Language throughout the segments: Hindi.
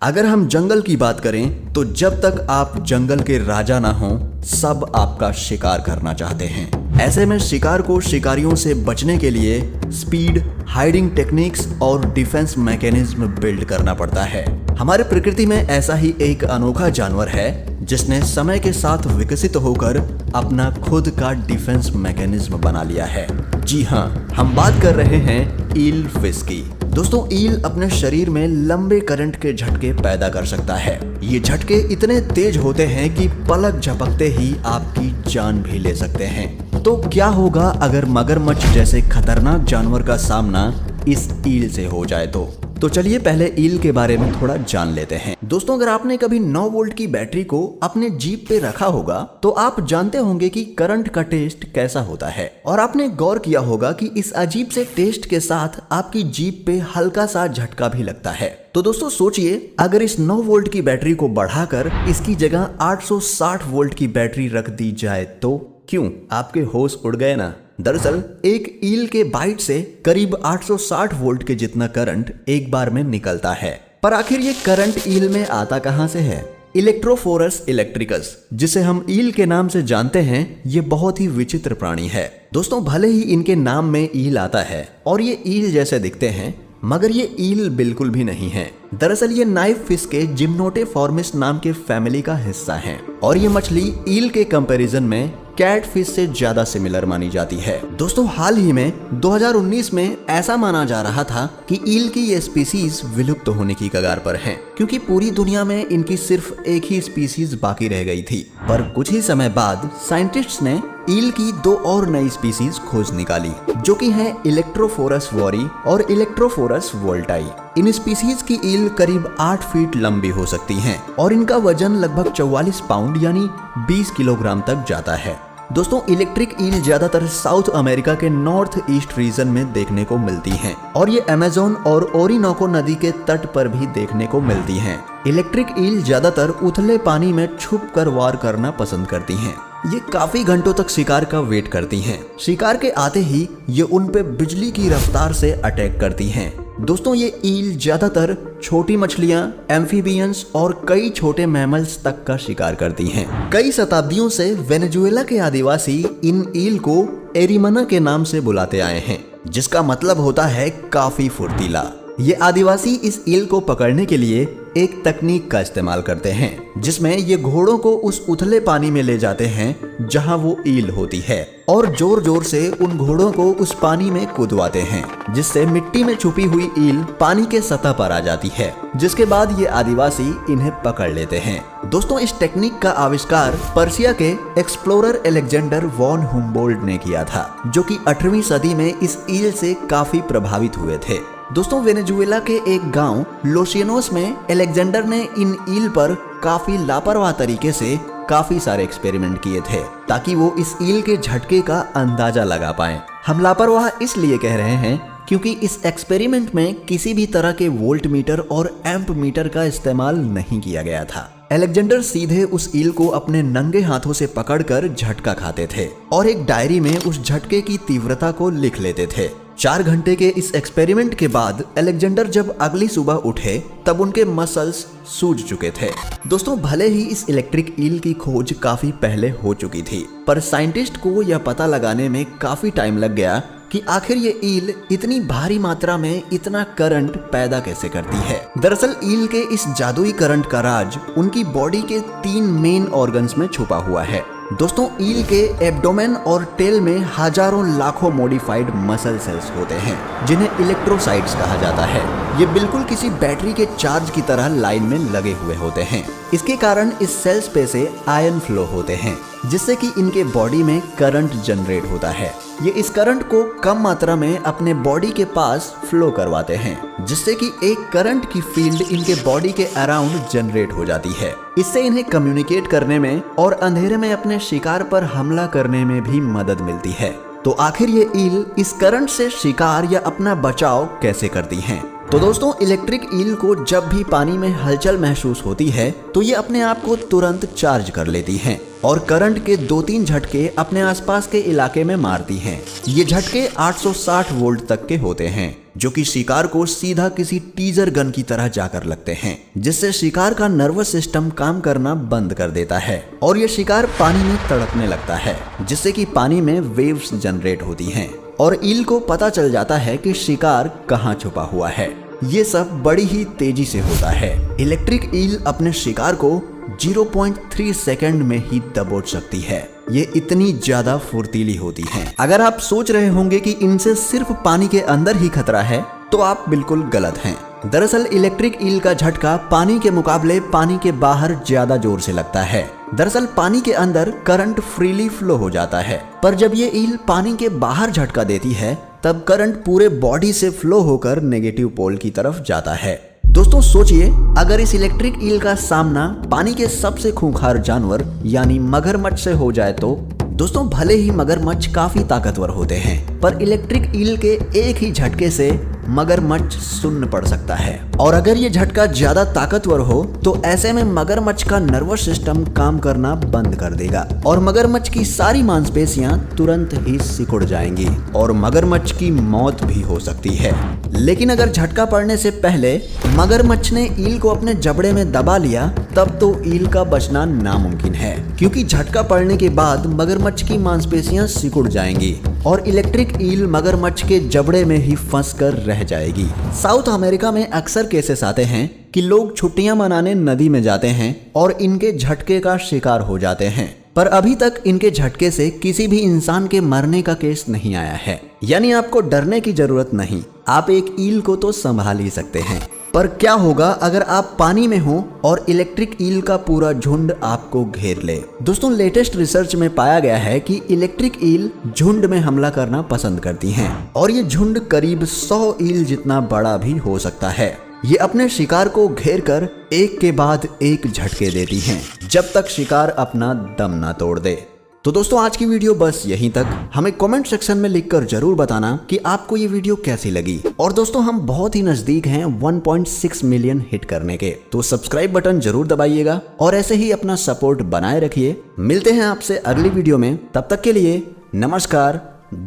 अगर हम जंगल की बात करें तो जब तक आप जंगल के राजा ना हो, सब आपका शिकार करना चाहते हैं। ऐसे में शिकार को शिकारियों से बचने के लिए स्पीड, हाइडिंग टेक्निक्स और डिफेंस मैकेनिज्म बिल्ड करना पड़ता है। हमारे प्रकृति में ऐसा ही एक अनोखा जानवर है जिसने समय के साथ विकसित होकर अपना खुद का डिफेंस मैकेनिज्म बना लिया है। जी हाँ, हम बात कर रहे हैं ईल फिश की। दोस्तों, ईल अपने शरीर में लंबे करंट के झटके पैदा कर सकता है। ये झटके इतने तेज होते हैं कि पलक झपकते ही आपकी जान भी ले सकते हैं। तो क्या होगा अगर मगरमच्छ जैसे खतरनाक जानवर का सामना इस ईल से हो जाए तो चलिए पहले ईल के बारे में थोड़ा जान लेते हैं। दोस्तों, अगर आपने कभी 9 वोल्ट की बैटरी को अपने जीप पे रखा होगा तो आप जानते होंगे कि करंट का टेस्ट कैसा होता है, और आपने गौर किया होगा कि इस अजीब से टेस्ट के साथ आपकी जीप पे हल्का सा झटका भी लगता है। तो दोस्तों सोचिए, अगर इस 9 वोल्ट की बैटरी को बढ़ाकर इसकी जगह 860 वोल्ट की बैटरी रख दी जाए तो क्यों, आपके होश उड़ गए ना। दरअसल एक ईल के बाइट से करीब 860 वोल्ट के जितना करंट एक बार में निकलता है। पर आखिर ये करंट ईल में आता कहां से है? इलेक्ट्रोफोरस इलेक्ट्रिकस, जिसे हम ईल के नाम से जानते हैं, ये बहुत ही विचित्र प्राणी है। दोस्तों, भले ही इनके नाम में ईल आता है और ये ईल जैसे दिखते हैं, मगर ये ईल बिल्कुल भी नहीं है। दरअसल ये नाइफ फिश के जिम्नोटेफॉर्मिस नाम के फैमिली का हिस्सा है, और ये मछली ईल के कंपैरिजन में कैट फिश से ज्यादा सिमिलर मानी जाती है। दोस्तों, हाल ही में 2019 में ऐसा माना जा रहा था कि ईल की ये स्पीसीज विलुप्त होने की कगार पर हैं, क्योंकि पूरी दुनिया में इनकी सिर्फ एक ही स्पीसीज बाकी रह गई थी। पर कुछ ही समय बाद साइंटिस्ट्स ने ईल की 2 और नई स्पीसीज खोज निकाली, जो कि हैं इलेक्ट्रोफोरस वॉरी और इलेक्ट्रोफोरस वोल्टाई। इन स्पीसीज की ईल करीब 8 फीट लंबी हो सकती हैं और इनका वजन लगभग 44 पाउंड यानी 20 किलोग्राम तक जाता है। दोस्तों, इलेक्ट्रिक ईल ज्यादातर साउथ अमेरिका के नॉर्थ ईस्ट रीजन में देखने को मिलती हैं, और ये अमेज़न और ओरिनोको नदी के तट पर भी देखने को मिलती हैं। इलेक्ट्रिक ईल ज्यादातर उथले पानी में छुप कर वार करना पसंद करती हैं। ये काफी घंटों तक शिकार का वेट करती हैं। शिकार के आते ही ये उन पे बिजली की रफ्तार से अटैक करती हैं। दोस्तों, ये ईल ज्यादातर छोटी मछलियां, एम्फीबियंस और कई छोटे मैमल्स तक का शिकार करती हैं। कई शताब्दियों से वेनेजुएला के आदिवासी इन ईल को एरिमना के नाम से बुलाते आए हैं, जिसका मतलब होता है काफी फुर्तीला। ये आदिवासी इस ईल को पकड़ने के लिए एक तकनीक का इस्तेमाल करते हैं, जिसमें ये घोड़ों को उस उथले पानी में ले जाते हैं जहां वो ईल होती है, और जोर जोर से उन घोड़ों को उस पानी में कूदवाते हैं, जिससे मिट्टी में छुपी हुई ईल पानी के सतह पर आ जाती है, जिसके बाद ये आदिवासी इन्हें पकड़ लेते हैं। दोस्तों, इस टेक्निक का आविष्कार पर्शिया के एक्सप्लोरर अलेक्जेंडर वॉन हुम्बोल्ट ने किया था, जो कि 8वीं सदी में इस ईल से काफी प्रभावित हुए थे। दोस्तों, वेनेजुएला के एक गांव लोसियनोस में अलेक्जेंडर ने इन ईल पर काफी लापरवाह तरीके से काफी सारे एक्सपेरिमेंट किए थे, ताकि वो इस ईल के झटके का अंदाजा लगा पाएं। हम लापरवाह इसलिए कह रहे हैं क्योंकि इस एक्सपेरिमेंट में किसी भी तरह के वोल्ट मीटर और एम्प मीटर का इस्तेमाल नहीं किया गया था। अलेक्जेंडर सीधे उस ईल को अपने नंगे हाथों से पकड़कर झटका खाते थे और एक डायरी में उस झटके की तीव्रता को लिख लेते थे। 4 घंटे के इस एक्सपेरिमेंट के बाद अलेक्जेंडर जब अगली सुबह उठे तब उनके मसल्स सूज चुके थे। दोस्तों, भले ही इस इलेक्ट्रिक ईल की खोज काफी पहले हो चुकी थी, पर साइंटिस्ट को यह पता लगाने में काफी टाइम लग गया कि आखिर ये ईल इतनी भारी मात्रा में इतना करंट पैदा कैसे करती है। दरअसल ईल के इस जादुई करंट का राज उनकी बॉडी के 3 मेन ऑर्गन्स में छुपा हुआ है। दोस्तों, ईल के एब्डोमेन और टेल में हजारों लाखों मॉडिफाइड मसल सेल्स होते हैं, जिन्हें इलेक्ट्रोसाइट्स कहा जाता है। ये बिल्कुल किसी बैटरी के चार्ज की तरह लाइन में लगे हुए होते हैं। इसके कारण इस सेल्स पे से आयन फ्लो होते हैं, जिससे कि इनके बॉडी में करंट जनरेट होता है। ये इस करंट को कम मात्रा में अपने बॉडी के पास फ्लो करवाते हैं, जिससे कि एक करंट की फील्ड इनके बॉडी के अराउंड जनरेट हो जाती है। इससे इन्हें कम्युनिकेट करने में और अंधेरे में अपने शिकार पर हमला करने में भी मदद मिलती है। तो आखिर ये ईल इस करंट से शिकार या अपना बचाव कैसे करती हैं? तो दोस्तों, इलेक्ट्रिक ईल को जब भी पानी में हलचल महसूस होती है तो ये अपने आप को तुरंत चार्ज कर लेती हैं और करंट के 2-3 झटके अपने आसपास के इलाके में मारती हैं। ये झटके 860 वोल्ट तक के होते हैं। जो कि शिकार को सीधा किसी टीजर गन की तरह जाकर लगते हैं, जिससे शिकार का नर्वस सिस्टम काम करना बंद कर देता है और ये शिकार पानी में तड़पने लगता है, जिससे कि पानी में वेव्स जनरेट होती हैं और ईल को पता चल जाता है कि शिकार कहाँ छुपा हुआ है। ये सब बड़ी ही तेजी से होता है। इलेक्ट्रिक ईल अपने शिकार को 0.3 सेकंड में ही दबोच सकती है। ये इतनी ज्यादा फुर्तीली होती हैं। अगर आप सोच रहे होंगे कि इनसे सिर्फ पानी के अंदर ही खतरा है, तो आप बिल्कुल गलत हैं। दरअसल इलेक्ट्रिक ईल का झटका पानी के मुकाबले पानी के बाहर ज्यादा जोर से लगता है। दरअसल पानी के अंदर करंट फ्रीली फ्लो हो जाता है, पर जब ये ईल पानी के बाहर झटका देती है तब करंट पूरे बॉडी से फ्लो होकर नेगेटिव पोल की तरफ जाता है। दोस्तों सोचिए, अगर इस इलेक्ट्रिक ईल का सामना पानी के सबसे खूंखार जानवर यानी मगरमच्छ से हो जाए तो दोस्तों भले ही मगरमच्छ काफी ताकतवर होते हैं, पर इलेक्ट्रिक ईल के एक ही झटके से मगरमच्छ सुन्न पड़ सकता है। और अगर ये झटका ज्यादा ताकतवर हो तो ऐसे में मगरमच्छ का नर्वस सिस्टम काम करना बंद कर देगा और मगरमच्छ की सारी मांसपेशियां तुरंत ही सिकुड़ जाएंगी और मगरमच्छ की मौत भी हो सकती है। लेकिन अगर झटका पड़ने से पहले मगरमच्छ ने ईल को अपने जबड़े में दबा लिया, तब तो ईल का बचना नामुमकिन है, क्योंकि झटका पड़ने के बाद मगरमच्छ की मांसपेशियां सिकुड़ जाएंगी और इलेक्ट्रिक ईल मगरमच्छ के जबड़े में ही फंस कर रह जाएगी। साउथ अमेरिका में अक्सर केसेस आते हैं कि लोग छुट्टियां मनाने नदी में जाते हैं और इनके झटके का शिकार हो जाते हैं, पर अभी तक इनके झटके से किसी भी इंसान के मरने का केस नहीं आया है। यानी आपको डरने की जरूरत नहीं, आप एक ईल को तो संभाल ही सकते हैं। पर क्या होगा अगर आप पानी में हो और इलेक्ट्रिक ईल का पूरा झुंड आपको घेर ले? दोस्तों लेटेस्ट रिसर्च में पाया गया है कि इलेक्ट्रिक ईल झुंड में हमला करना पसंद करती हैं और ये झुंड करीब 100 ईल जितना बड़ा भी हो सकता है। ये अपने शिकार को घेर कर एक के बाद एक झटके देती हैं, जब तक शिकार अपना दम ना तोड़ दे। तो दोस्तों आज की वीडियो बस यहीं तक। हमें कमेंट सेक्शन में लिखकर जरूर बताना कि आपको ये वीडियो कैसी लगी। और दोस्तों हम बहुत ही नजदीक हैं 1.6 मिलियन हिट करने के, तो सब्सक्राइब बटन जरूर दबाइएगा और ऐसे ही अपना सपोर्ट बनाए रखिए। मिलते हैं आपसे अगली वीडियो में, तब तक के लिए नमस्कार,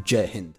जय हिंद।